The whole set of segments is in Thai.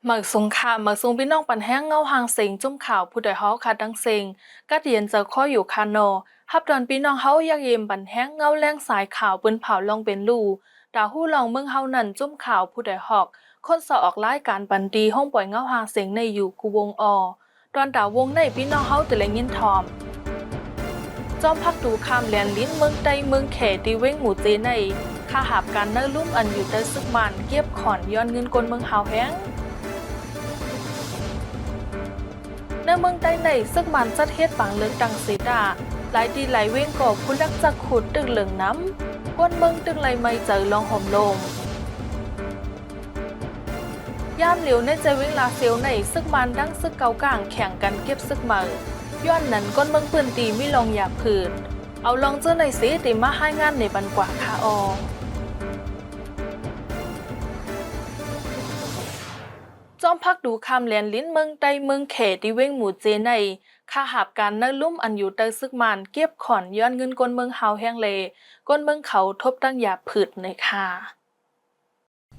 หมักสงครามหมักซุงพี่น้องปันแห้งเงาหางเสียงจุ่มข่าวผู้ใดฮอคาดังเสียงกัดเย็นเจอข้ออยู่คาโนฮับดอนพี่น้องเฮาอยากเยี่ยมปันแห้งเงาแรงสายข่าวปืนเผาลองเป็นลู่ดาหู้ลองเมืองเฮานั่นจุ่มข่าวผู้ใดฮอกคนสอออกรายการปันดีห้องปล่อยเงาหางเสียงในอยู่กูวงตอนดาวงในพี่น้องเฮาแต่ละยินทอมจอมพักดูคำแลนลิ้นเมืองใดเมืองเขตีเว้งหมู่เจในข้าหาบการเนื้อลุ่มอันอยู่แต่ซึกมันเก็บขอนย้อนเงินกลเมืองเฮาแห้งในเมืองใต้ในซึกมันจัดเฮ็ดปังเลิกดังเสดาหลายดีหลายเว้งก่อผู้ลักจักขุดตึกเหลืองน้ำก้นเมืองตึกไหลไม่เจอลองห่มลมยามเหลียวในใจเว้งลาเซียวในซึกมันดังซึกเกากลางแข่งกันเก็บซึกมือย้อนนั้นก้นเมืองปืนตีไม่ลองหยาบผืนเอาลองเจอในสีตีมาให้งานในบันกว่าคาจอมพักดูคำแลนลิ้นเมืองใต้เมืองเขตีเว้งหมู่เจในข้าหาบการเนื้อลุ่มอันอยู่ใต้ซึกมันเก็บขอนย้อนเงินกลเมืองเฮาแห้งเลก้นเมืองเขาทบตั้งหยาบผืดในค่ะ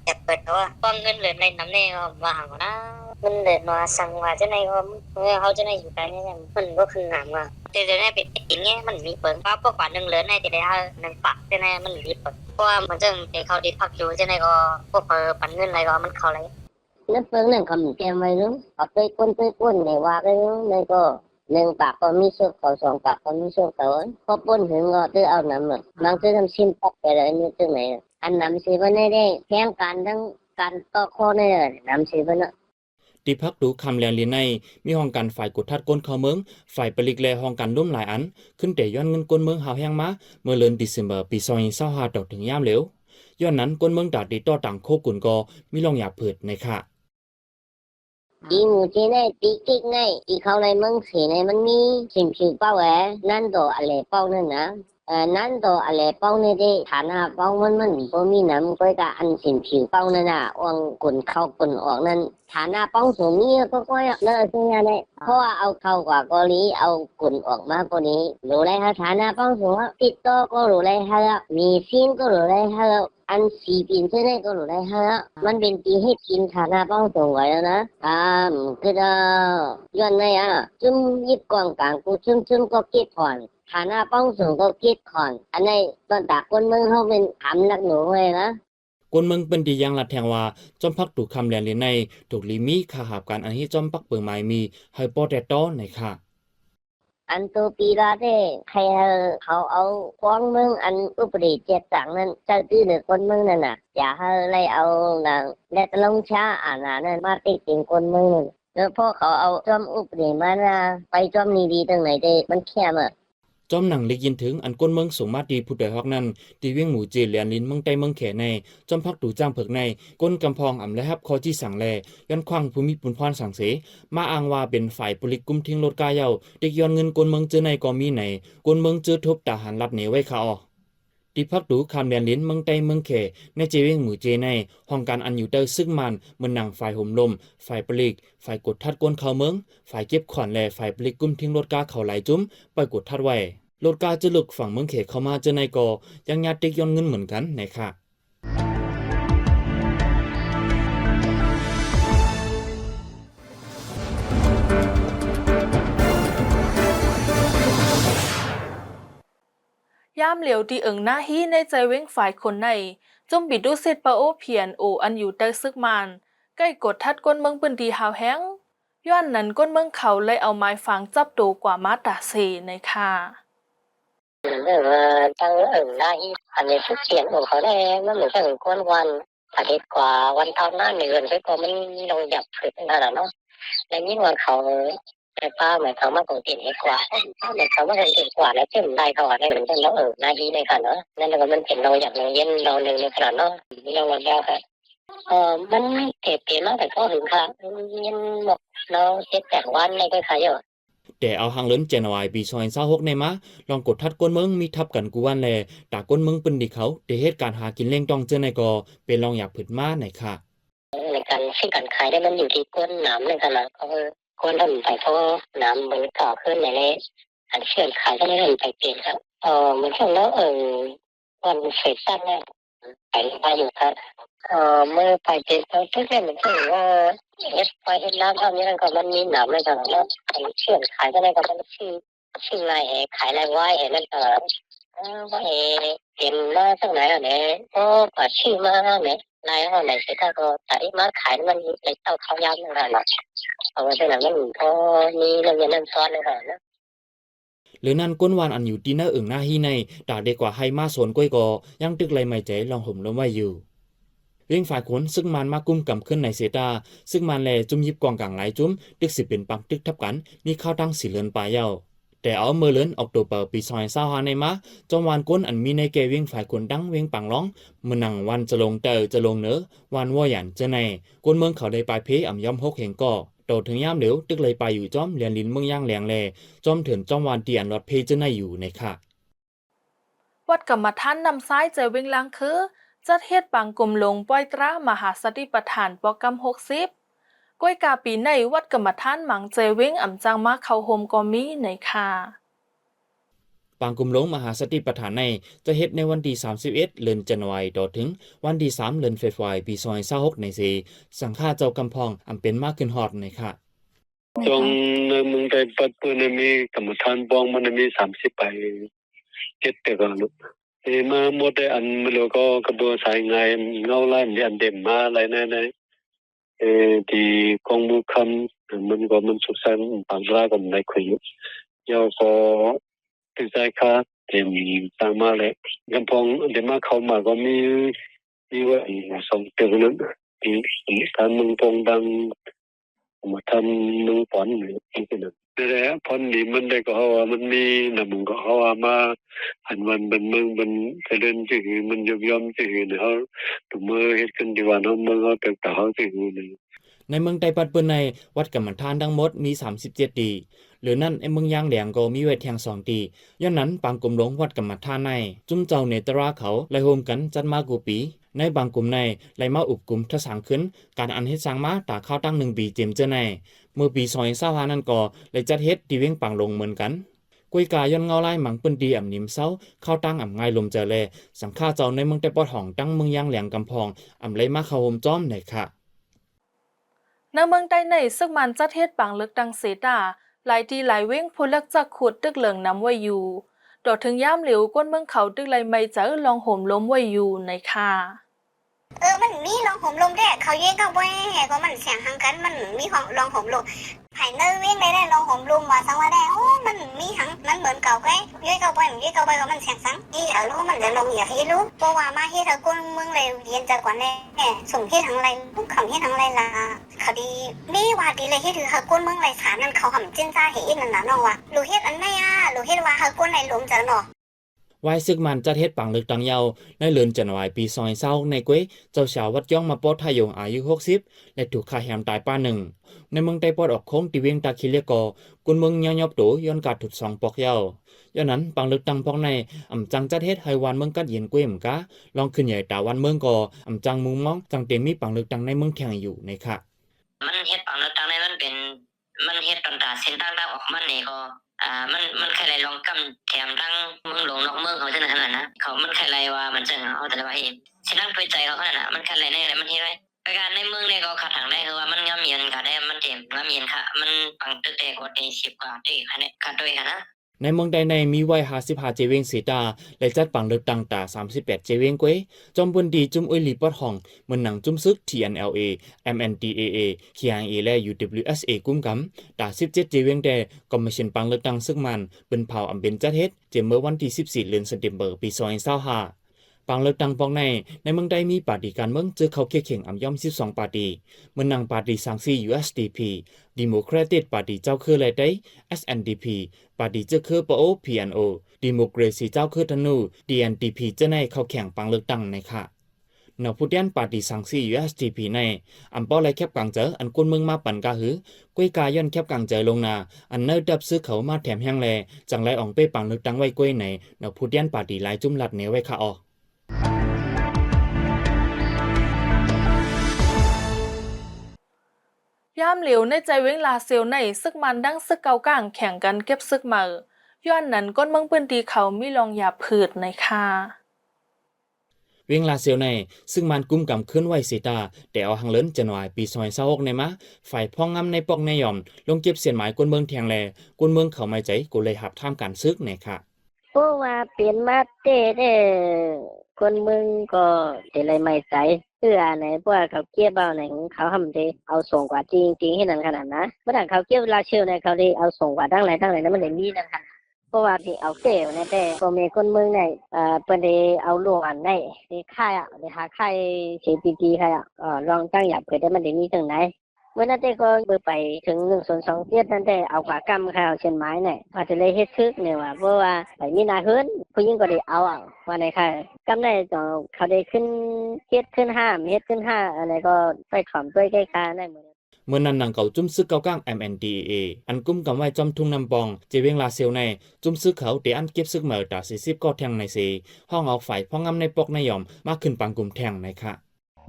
แต่เปิดว่าป้องเงินเหลือในน้ำแน่ก็ว่าหางนะเงินเหลือมาสั่งว่าจะในก็เขาจะในอยู่กันเนี่ยมันก็คือหามว่าแต่จะในเป็นอย่างเงี้ยมันมีเปิดป้าพวกกว่าหนึ่งเหลือในจะได้หนึ่งปักจะในมันมีเปิดเพราะว่ามันจะไปเขาดิพักอยู่จะในก็พวกปันเงินอะไรก็มันเขาอะไรnước phương này còn kèm mày đúng ở cây quân này qua cái này có nâng bạc còn mi số có sòng bạc còn mi số có quân hướng ngọ tư ao nằm rồi mang tư thầm xin bạc cái đấy như tư này anh nằm xí bên này đây khen càn đăng càn to kho này rồi nằm xí bên đó ที่พักดูคำแลนลีในมีห้องการฝ่ายกดทัดก้นเข้าเมืองฝ่ายปลิกแลห้องการร่วมหลายอันขึ้นแต่ย้อนเงินก้นเมืองหาวแห้งมาเมื่อเดือนธันวาคมปี2025ต่อถึงยามเหลวย้อนนั้นก้นเมืองดาดดีต่อต่างโคกุนกอมีลองหยาเผิดในค่ะอีหมูจีnày tí kích này ý khâu này mừng xỉ này mình mi chìm chịu bao ế nan đồ à lệ bao nữa nè nan đồ à lệ bao này đi thản hà bao mình có mi nắm có cả ăn chìm chịu bao nữa nè uống quần khâu quần uống nên thản hà bao số mi có coi nó ở trên nhà nàyเพราะว่าเอาเข้าก่าก็นี้เอากุ่นออกมาก็นี้รู้เลยฮะฐานะป้องสูงติดต่อก็รู้เลยฮะมีซีนก็รู้เลยฮะอันสีปีนเช่นนี้ก็รู้เลยฮะมันเป็นปีให้กินฐานะป้องสูงไว้แล้วนะคือย้อนเลยจุ่มยิบกองกลางกูจุ่มก็เก็บผ่อนฐานะป้องสูงก็เก็บผ่อนอันนี้ตอนตากคนเมืองเขาเป็นขำนักหนูเลยนะก้นเมืองเป็นดียังลัดแทงว่าจอมพักถูกคำแลนลีในถูกลิมีขาหาบการอันที่จอมพักเปิงไม้มีให้ปอแต่ต้อในค่ะอันตัวปีละเด้ใครเขาเอาควงเมืองอันอุปริเจ็ดสังนั้นเจ้าตื้อหรือคนเมืองนั่นน่ะอย่าให้ไล่เอาน่ะและตะลงช้านั่นมาติดติงคนเมืองนั่นแล้วพอเขาเอาจอมอุปริมานะไปจอมนี้ดีตรงไหนเด้มันแคบจอมหนังเล็กยินถึงอันก้นเมืองสมมาตรีผู้ใดฮอกนั้นตีเวียงหมู่เจเลียนลิ้นเมืองใต้เมืองแขในจอมพักดูจ้างเผิกในก้นกำพองอ่ำและฮับคอที่สั่งแลย้อนควังภูมิปุนพรสั่งเสมาอ้างว่าเป็นฝ่ายปลิกกุมทิ้งรถกาเยาเด็กย้อนเงินก้นเมืองเจอในก็มีไหนก้นเมืองเจอทบทหารรัฐเหนียวไว้ค่ะที่พักดูคำแดนลิ้นเมืองใต้เมืองแขในเจเวียงหมู่เจในห้องการอันอยู่เตอซึ่งมันเหมือนหนังฝ่ายห่มลมฝ่ายปลิกฝ่ายกดทัดก้นเข้าเมืองฝ่ายเก็บขอนและฝ่ายปลิกกุมทิ้งรถกาเขาไหลจุ้มไปกดทัดไว้รถกาจะลุกฝั่งเมืองเขตเข้ามาเจอในกอยังยัดติ๊กย้อนเงินเหมือนกันในค่ะยามเหลียวตีเอิงหน้าฮีในใจเว้งฝ่ายคนในจมบิดดูเซตปะโอเพียนโออันอยู่ใต้ซึกมันใกล้กดทัดก้นเมืองปืนดีหาวแห้งย้อนนั้นก้นเมืองเขาเลยเอาไม้ฝังจับตัวกว่ามาตาเซในค่ะตั้งได้อันนี้ทุกเสียงของเขาได้มันเหมือนกับคนวันอาทิตย์กว่าวันเท่าหน้าหนึ่งก็ก็ไม่ลงหยับฝึกนั่นแหละเนาะแล้วยิ่งวันเขาแต่ป้าหมายความว่าคงติดกว่าหมายความว่าคงติดกว่าแล้วเชื่อมได้เขาได้เหมือนกันแล้วหน้าที่ในขณะเนาะนั่นก็มันเป็นเราอยากเย็นเราหนึ่งในขณะเนาะเราวันยาวค่ะมันเก็บเกี่ยวมากแต่ก็ถึงค่ะยันหมดเรา7-8 วันในก็ขายอยู่แต่เอาหางเลินเจนวายปี2026ในมาลองกดทัดก้นเมืองมีทับกันกูวันแลตาก้นเมืองปืนดีเขาแต่เหตุการณ์หากินเล่งต้องเจอในกอเป็นลองอยากผิดมาไหนค่ะในการที่การขายได้มันอยู่ที่ก้นน้ำในขณะก็ก้นเริ่มไปเพราะน้ำมันก่อขึ้นในนี้อันเชื่อมขายก็เริ่มไปเปลี่ยนครับมันช่วงแล้ววันเฟสสั้นเนี่ย ไปอยู่ครับเมื่อไปเจอเขาทุกอย่างมันก็ว่าเฮ็ดไปเฮ็ดน้ำทำนี่นั่นก็มันมีหนามอะไรต่างๆแล้วเชื่อขายก็ได้ก็มันชื่ออะไรขายอะไรไว้นั่นก็ว่าเห็นมาตั้งไหนอ่ะเนี่ยก็ป่าชื่อมาเนี่ยนายว่าไหนเสร็จก็แต่มาขายมันในเต้าเขายำนั่นแหละเอาไว้ที่ไหนมันพอมีเรื่องเงินนั่นซ้อนเลยนะ หรือนั่นก้นวานอันอยู่ตีเนอร์อึ่งหน้าฮีในตากเด็กกว่าให้มาสวนก้อยก็ยังตึกไรไม่ใจลองห่มล้มไว้อยู่เรื่องฝ่ายขนซึ่งมันมากุ้มกำขึ้นในเซตาซึ่งมันแลจุ่มยิบกองกลางหลายจุ่มตึกสิเป็นปังตึกทับกันมีข้าวตั้งสีเลือนปลายเย้าแต่เอาเมื่อเลือนออกตัวเปิดปีซอย25ในมาจอมวานก้นอันมีในแกเวียงฝ่ายขนดังเวียงปังร้องมือนังวันจะลงจะลงเนอวันว่าหยันเจในก้นเมืองเขาได้ปลายเพอ่ำย่อมหกเหงก็โตถึงย่ามเหลวตึกเลยไปอยู่จอมเรียนลิ้นเมืองย่างแหลงแลจอมเถื่อนจอมวานเตียนรถเพเจในอยู่ในค่ะวัดกรรมฐานนำซ้ายใจเวิ่งลังคือจัดเฮ็ดปังกลมลงปล่อยตรามหาสติปัฏฐานโปรแกรม60ก้อยกาปีในวัดกรรมฐานหมังใจเว้งอ่ำจังมาเข้าโฮมก็มีในค่ะปางกุมหลงมหาสติปัฏฐานในจะเฮ็ดในวันที่31เดือนธันวาคมต่อถึงวันที่3เดือนเฟบรุยปี2026ในสีสังฆาเจ้ากำพองอำเป็นมากขึ้นฮอดในค่ะจงมึงได้ปัดปืนมีกรรมฐานบองมันมี30ไปเจ็ดแต่ก็ลุมาหมดได้อันมันก็กระบวนสายงานเงาไล่อันเด่มมาอะไรนั่นที่กองมือคำมันสุขสันต์บางรากันในคุยยาวก็ติดใจค่ะเต็มต่างมาเลยกำพองเดี๋ยวมาเข้ามาก็มีว่าสองเตือนนั้นที่การมึงปองดังมาทำมึงปอนหรือที่นั่นแต่แล้วพอนนี้มันได้ก็ว่ามันมีนะมึงก็ว่ามาอันวันเป็นมึงเป็นเดินจือมันยอมจือเนี่ยเขาตัวมือเฮ็ดกันดีว่าน้องมึงเขาแต่เขาจือเนี่ยในเมืองไต้ปัดเปิ้นในวัดกรรมฐานทั้งหมดมี37ตีหรือนั่นไอ้เมืองยางแหลงก็มีไว้แทง2ตีย้อนนั้นปางกลมหลงวัดกรรมฐานในจุ้มเจ้าเนตราเขาไล่โฮมกันจัดมากูปีในบางกลุ่มในไล่มาอุบกลุ่มทะสังขึ้นการอันเฮ็ดสร้างมาตาข้าวตั้ง1ปีเจมเจอในเมื่อปี2025นั้นก็เลยจัดเฮ็ดที่เวียงปังลงเหมือนกันกวยกาย้อนเงาไล่หมังเปิ้นดีอ่ำนิมเซาเข้าตั้งอ่ำง่ายลมเจอแลสังฆาเจ้าในเมืองไต้ปอดห้องตั้งเมืองยางแหลงกำพองอ่ำไล่มาเข้าโฮมจ้อมไหนค่ะในเมืองใต้ในซึ่งมันจัดเฮ็ดปังเลือกดังเสดาหลายที่หลายเว้งผู้เลือกจักขุดตึกเหลืองนำไว้อยู่ดอถึงย่ามเหลียวก้นเมืองเขาตึกไรไม่เจอลองห่มล้มไว้อยู่ในค่ะมันมีลองห่มลมแท้เขาเย่ก็บ่แห่ก็มันเสียงหังกันมันมีของลองห่มลมไผเนอเว้งได้ลองห่มลมว่าสังว่าได้โอ้มันมีหังมันเหมือนเก่าไกย่อยเก่าไปมันย่อยเก่าไปก็มันเสียงสังอีรู้มันจะลงอย่าให้รู้เพราะว่ามาเฮ็ดให้คนเมืองเลยเรียนจากก่อนแน่ส่งเฮ็ดทางไรคำเฮ็ดทางไรล่ะคดีมีว่าดีเลยเฮ็ดถือให้คนเมืองไรสารนั้นเขาหำจิ้นจ้าเฮ็ดนั่นน่ะเนาะว่ารู้เฮ็ดอันไหนรู้เฮ็ดว่าให้คนไรหลงจังเนาะวายซึกมันจัดเฮ็ดปังเลือกตั้งยาวในเดือนจันวายปี2020ในก้วยเจ้าชาววัดย่องมาปอดทายงอายุ60และถูกฆ่าแหมตายป้าหนึ่งในเมืองไต้ปอดออกโค้งติเวียงตาคิเลกอกุนเมืองยอยอบโตย้อนกาดถุด2ปอกยาวย้อนนั้นปังเลือกตั้งพอกในอำจังจัดเฮ็ดให้วันเมืองกัดเย็นก้วยมกะลองขึ้นใหญ่ตาวันเมืองก็อำจังมุงมองจังเต็มมีปังเลือกตั้งในเมืองแข่งอยู่ในค่ะมันเฮ็ดปังเลือกตั้งในมันเฮ็ดตำตาเส้นทางดาวออกมันนี่ก็มันแค่ไรลองกำแถมทั้งเมืองหลวงนอกเมืองเขาจะนั่นนะเขามันแค่ไรว่ามันจะเอาแต่ละว่าเองฉะนั้นเพื่อใจเขาขนาดนั้นมันแค่ไรในอะไรมันเฮ็ดไรประการในเมืองเนี่ยก็ขัดทางได้คือว่ามันงามเย็นค่ะได้มันเต็มงามเย็นค่ะมันปังตึกแต่กว่าที่10กว่าที่ค่ะเนี่ยค่ะด้วยค่ะนะในเมืองใดในมีไว้55เจเวงสีตาและจัดปังเลือกตั้งตา38เจเวงก้วยจอมบุญดีจุ้มอุ้ยลีปอดห้องเหมือนหนังจุ้มซึก TNLA MNDAA KIA และ UWSA กุ้มกำตา17เจเวงแต่คอมมิชชั่นปังเลือกตั้งซึกมันเป็นเผ่าอำเป็นจัดเฮ็ดเจเมื่อวันที่14เดือนธันวาคมปี2025ปังเลือกตั้งปองในเมืองใดมีปาร์ตี้การเมืองเจอเขาเข่งอำย่อม12ปาร์ตี้เหมือนหนังปาร์ตี้สังซี USDP Democratic Party เจ้าคือและได้ SNDP ปาร์ตี้เจ้าคือปโอ PNO Democracy เจ้าคือธนู DNDP จะในเข้าแข่งปังเลือกตั้งในค่ะนอผู้เดียนปาร์ตี้สังซี USDP ในอำป้อและแคบกังเจออันกุนเมืองมาปั่นกาหือก้วยกาย้อนแคบกังเจอลงนาอันเนอดับซื้อเขามาแถมแห้งแลจังไรอ่องเป้ปังเลือกตั้งไว้ก้วยในนอผู้เดียนปาร์ตี้หลายจุ่มลัดเหนียวไว้ค่ะย่ามเหลียวในใจเว้งลาเซียวในซึกมันดังซึกเกากลางแข่งกันเก็บซึกมาย้อนนั้นก้นเมืองปืนตีเขามีลองหยาบผืดในค่ะ เวียงลาเซียวในซึ่งมันกุมกำขึ้นไว้สีตาแต่เอาหังเลินจะหน่อยปีซอย26ในมะฝ่ายพ้องงำในปอกในยอมลงเก็บเสียนหมายกวนเมืองแทงแลกวนเมืองเขาไม่ใจกูเลยหับท่ามการซึกในค่ะ เพราะว่าเปลี่ยนมาเต้เด้คนมึงก็จะเลยไม่ใจเพื่อไหนเพราะว่าเขาเก็บเอาไหนเขาทำได้เอาส่งกว่าจริงๆให้นั่นขนาดนะเมื่อไหร่เขาเก็บลาเชียวในเขาได้เอาส่งกว่าตั้งไหนนั้นมันเลยมีนั่นขนาดเพราะว่าที่เอาเก้วในแต่ก็มีคนมึงในเปิ้นได้เอาลงอันได้ที่ค่ายได้หาค่ายเสียปีค่ายลองตั้งหยับเกิดได้มันได้มีถึงไหนเมื่อนั้นก็เบอร์ไปถึง102เทียดนั่นแต่เอาขวากำข้าวเช่นไม้เนี่ยอาจจะเลยเฮ็ดซึกเนี่ยว่าเพราะว่าไปมีนาขึ้นผู้หญิงก็ได้เอาว่าในค่ะกำได้ก็เขาได้ขึ้นเฮ็ดขึ้น5เฮ็ดขึ้น5อะไรก็ไปขอมด้วยใกล้ๆได้หมด เมื่อนั้นหนังเก่าจุ้มซึกเก่าก้าง MNDAA อันกุ้มกำไว้จอมทุ่งนำปองเจเวียงลาเซียวในจุ้มซึกเขาเตอันเก็บซึกเหมือตา40ก็แทงในเซห้องเอาฝ่ายพ้องงำในปอกในยอมมากขึ้นปังกลุ่มแทงในค่ะ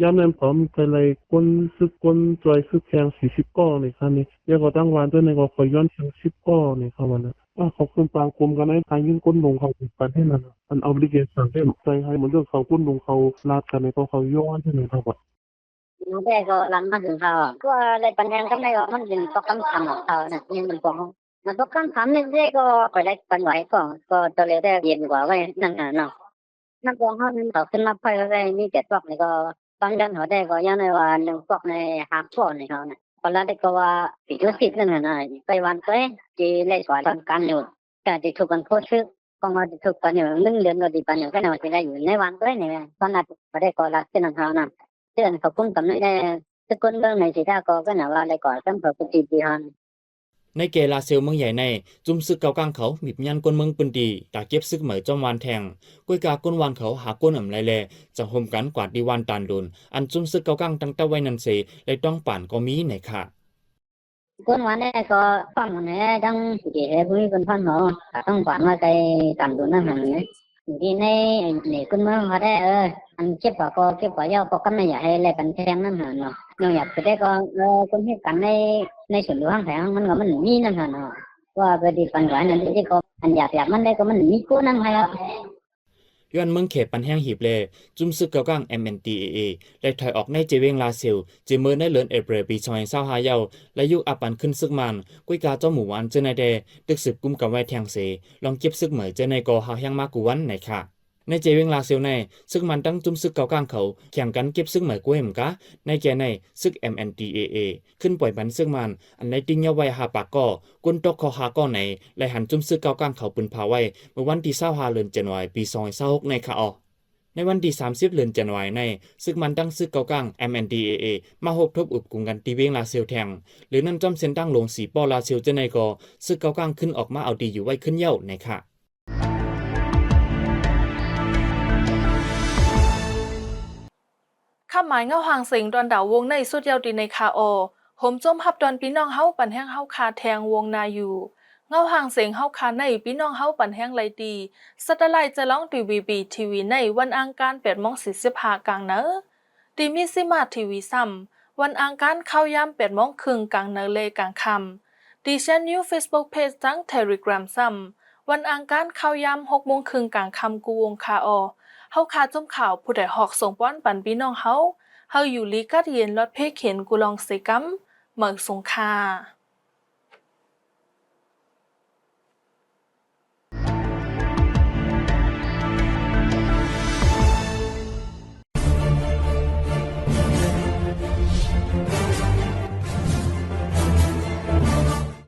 ยามนั้นผมไปเลยก้นซึกก้นจอยซึกแทง40ก้อในคันนี้แล้วก็ตั้งวันด้วยในก็คอยย้อนแทง10ก้อในคำวันนั้นเขาขึ้นปางกลมกันในทางยื่นก้นลงเขาปันให้นั่นมันเอาบริเกตสั่งได้ใจให้เหมือนเรื่องเขาก้นลงเขาลาดกันในก็เขาย้อนที่ไหนเขาบอก น้องแรกก็รันมาถึงเขาก็เลยปัญหาก็ไม่ก็มันเป็นต้องคำของเขาเนี่ยนี่มันบอกมันต้องคำนี่เด็กก็ไปได้ปัญหาก็ตัวเล็กได้เย็นกว่าไว้นั่นเนาะนักร้องเขาเขาขึ้นมาไปก็ได้มีเจ็ดปอกนี่ก็บางกันเขาได้ก็ยังในว่าหนึ่งปอกในหางพ่อในเขาเนี่ยพอแล้วได้ก็ว่าปิดยุตินั่นน่ะไปวันก็จีเลยสอนตอนการอยู่แต่ที่ถูกกันโคตรชื่อก็มาถูกกันอยู่1 เดือนก็ดีปันอยู่ก็น่าจะได้อยู่ในวันก็ได้เนี่ยตอนนั้นก็ได้ก็รักเป็นของเขาน่ะเดือนเขาคุ้มกับนี่ทุกคนเมืองในสิท่าก็หนาว่าอะไรก่อนตั้งแต่ปฏิบัติฮัน ในเกลาเซลเมืองใหญ่ในจุ้มซึกเก่าก้างเขามียันกวนเมืองปืนดีตาเก็บซึกเหมยจอมวานแทงก้วยกาก้นวานเขาหาก้นอ่ำไรแลจะห่มกันกวาดดีวานตานโดนอันจุ้มซึกเก่าก้างตั้งแต่ไว้นันเสเลยต้องป่านก็มีในค่ะคนวันนี้ก็ฟังเนี่ยดังเกี่ยวกับคนพันหอต้องฝันว่าใจต่ำตัวนั่นหันเนี่ยที่ในนี่คนเมืองเขาได้อันเก็บก็เก็บก็ย่อก็ไม่อยากให้อะไรกันแทงนั่นหันเนาะเราอยากจะได้ก็คนที่กันในส่วนหลวงแผงมันก็มันมีนั่นหันเนาะว่าไปดีฟันหวานนั่นที่ก็อันอยากมันได้ก็มันมีกู้นั่นให้ย้อนเมืองเขตปันแห้งหีบเลจุ้มซึกเก่าก้าง MNDAA และถอยออกในเจเวงลาเซลเจเมือในเลือนเอเปรปี2025ยาวและยุคอปันขึ้นซึกมันกุ้ยกาเจ้าหมู่วันเจในเดตึกสืบกุมกับไว้แทงเสลองเก็บซึกเหมยเจในกอหาแห้งมากกูวันไหนค่ะในเจเวงลาเซลในซึกมันตั้งจุ้มซึกเก่าก้างเขาแข่งกันเก็บซึกเหมยกุ้ยเหมกะในแกในซึก MNDAA ขึ้นปล่อยปันซึกมันอันในติ้งยาไว้หาปากก็กุนตกคอหาก็ไหนและหันจุ้มซึกเก่าก้างเขาปืนพาไว้เมื่อวันที่25เดือนธันวาคมปี2026ในค่ะในวันที่30เดือนธันวาคมในซึกมันตั้งซึกเก่าก้าง MNDAA มาหบทบอุบกุงกันตีเวงลาเซลแทงหรือนั่นจอมเส้นตั้งลงสีปอลาเซลเจในก็ซึกเก่าก้างขึ้นออกมาเอาดีอยู่ไว้ขึ้นเย้าในค่ะข้าหมายเงาหางเสิงดอนดาววงในสุดยาวดีในคาโอโหมจมฮับดอนพี่น้องเฮาปันแห้งเฮาคาแทงวงนาอยู่เงาหางเสียงเฮาคาในพี่น้องเฮาปันแห้งไรดีสตไลจะร้องDVBทีวีในวันอังคาร8:45กลางเนอดีมิซิมาทีวีซ้ำวันอังคารเข้ายาม8:30กลางเนอเลกลางค่ำดิฉันนิว Facebook Page ทั้ง Telegram ซ้ำวันอังคารเข้ายาม6:30กลางค่ำกูวงคาออเฮาคาจมข่าวผู้ใดหอกส่งป้อนปันพี่น้องเฮาอยู่ลีกัดเย็นรถเพเข็นกูลองเสกัมเหมือสงคา